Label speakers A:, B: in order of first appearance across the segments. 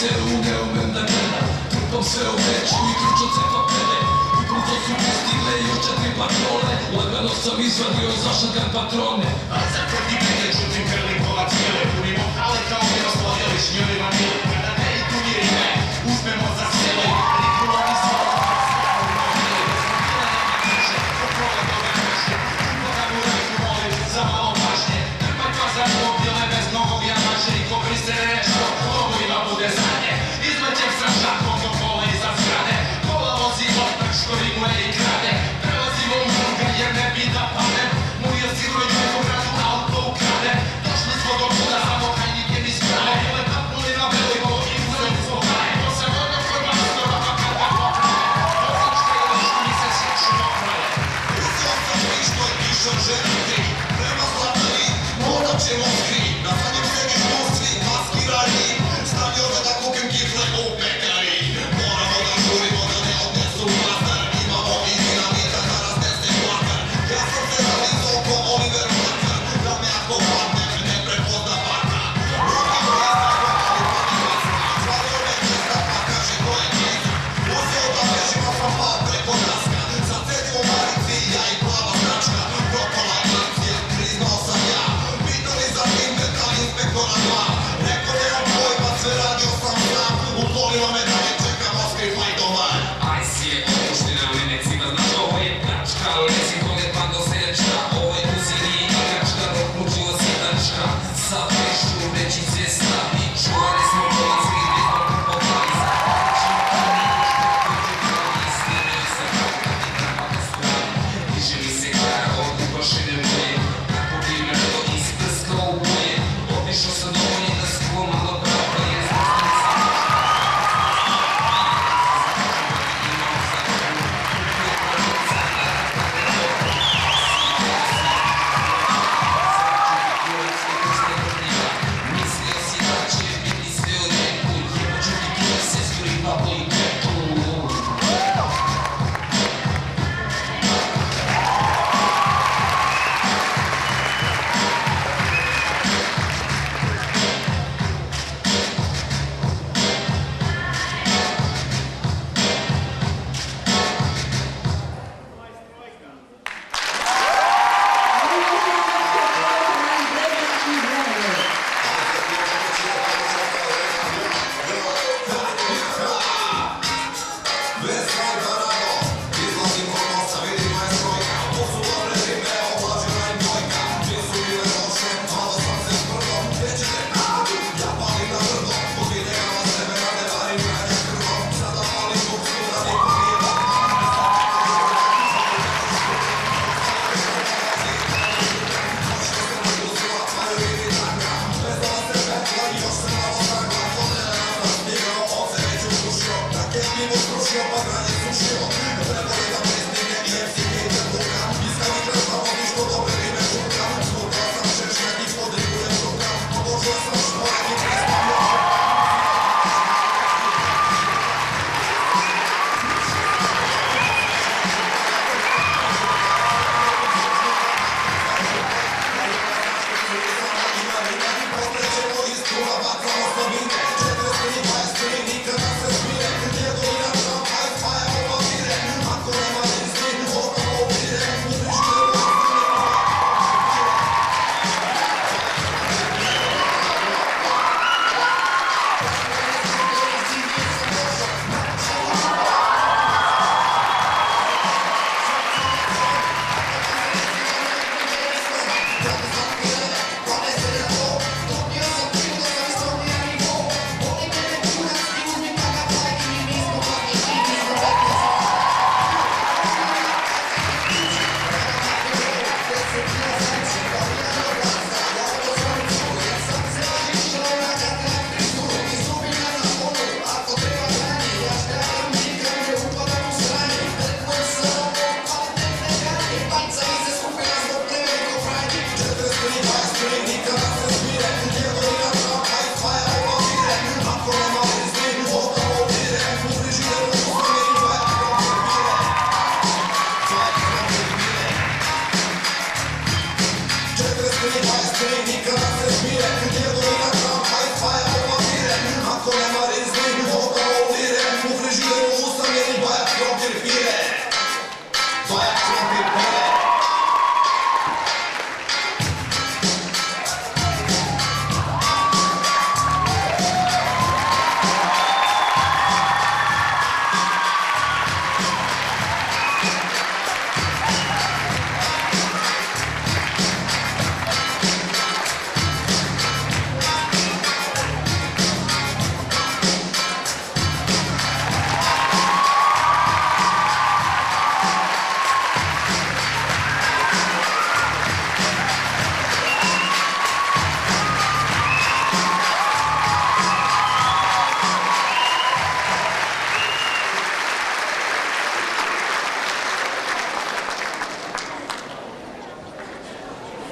A: celu ne umem da gledam. Trpam sve u veću i kručace papere. Ubrzo su mi stigle još 4 patrole. Lagano sam izvadio zašakan patrone.
B: A za proti mene čutim krlikova cijele. Punimo hale kao Miroslav Jelišnjovi vanili. Kada ne i tu nije ime, uzmemo za sele. Rikulovi smo za malo pažnje, trpaj pazar pobjele bez novog jamače i ko priste nešto, ovo ima bude zadnje. Izlećem sa šakom do kola iza zgrade, kola vozi otak što rimuje i krade. Prelazimo u druga jer ne bi da padem, moj je siroj u gradu auto ukrade. Došli smo do kuda, samo hajnike mi sprave, bile tapnuli na veliko i uzeli smo kraje. To se vodno formastora, pa kada popraje, vozačka je lišu mi se sjeću popraje.
C: Uzio sam pištolj, išao želiti, prema zlatari, morat ćemo skri. Na zadnjem sedištu svi maskirani, stavio da kukem kifle u pekari. Moramo da žurimo da ne odnesu master, imamo i dinamita da raznese kvakar. Ja sam se zavizao ko Oliver Makar, da me ako padnem ne prepozna baka. Ruki mu je strako, ali pa mi maska, zvalio me česta pa kaže ko je čista. Uzeo da bežimo sam pao preko daska, za cedju u marici ja i plava značka. Propala akcija, priznao sam ja, pitali za inventa inspektora 2. Rekao nemam pojma, sve radio sam sam, uklonilo me da ne čekam oskri fajtovan.
D: Ajs je opuština, mene civa, znaš ovo je tačka. Lezi kolet pando seljačka, ovo je kuzi nije igračka, dok mučila si tačka. Sa pešću veći cesta, čuvali smo polazli, gdje smo kupovali za diže mi se kara od upašene moje, kako bi me to isprskao u boje. Otišao sam dovoljno da sklo malo pravda je zbog mislio si da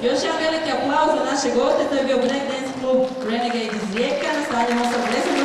E: Još jedan veliki aplauz za naše goste, to je bio breakdance klub Renegade iz Rijeka na stadionu 80.